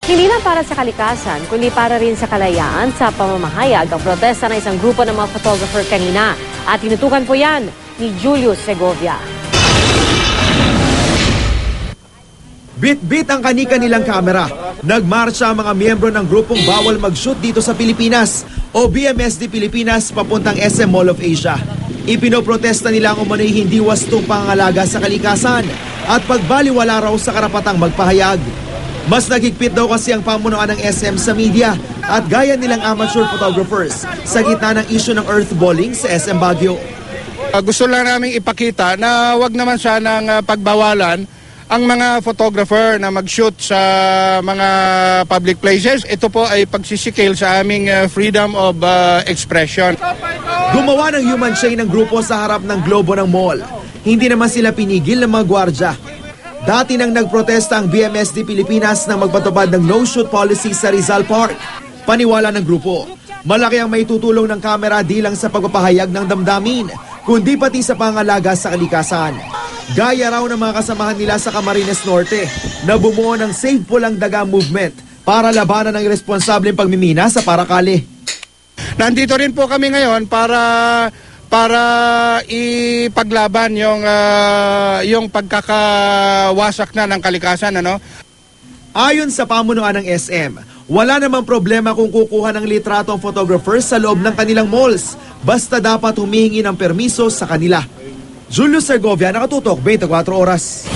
Hindi lang para sa kalikasan, kundi para rin sa kalayaan sa pamamahayag ang protesta ng isang grupo ng mga photographer kanina. At tinutukan po yan ni Julius Segovia. Bit-bit ang kani-kanilang kamera. Nagmarsya ang mga miyembro ng grupong bawal mag-shoot dito sa Pilipinas o BMSD Pilipinas papuntang SM Mall of Asia. Ipinoprotesta nila ang umano'y hindi wastong pangangalaga sa kalikasan at pagbaliwala raw sa karapatang magpahayag. Mas nagigpit daw kasi ang pamunuan ng SM sa media at gaya nilang amateur photographers sa gitna ng issue ng earthballing sa SM Baguio. Gusto lang namin ipakita na wag naman sanang pagbawalan ang mga photographer na mag-shoot sa mga public places. Ito po ay pagsisikil sa aming freedom of expression. Gumawa ng human chain ng grupo sa harap ng globo ng mall. Hindi naman sila pinigil ng mga gwardya. Dati nang nagprotesta ang BMSD Pilipinas na magpatupad ng no-shoot policy sa Rizal Park. Paniwala ng grupo, malaki ang maitutulong ng kamera di lang sa pagpapahayag ng damdamin, kundi pati sa pangalaga sa kalikasan. Gaya raw ng mga kasamahan nila sa Camarines Norte na bumuo ng Save Pulang Daga movement para labanan ng irresponsableng pagmimina sa Paracale. Nandito rin po kami ngayon para ipaglaban yung pagkakawasak na ng kalikasan, ano? Ayon sa pamunuan ng SM, wala namang problema kung kukuha ng litrato ang photographers sa loob ng kanilang malls, basta dapat humihingi ng permiso sa kanila. Julius Segovia, Nakatutok, 24 Oras.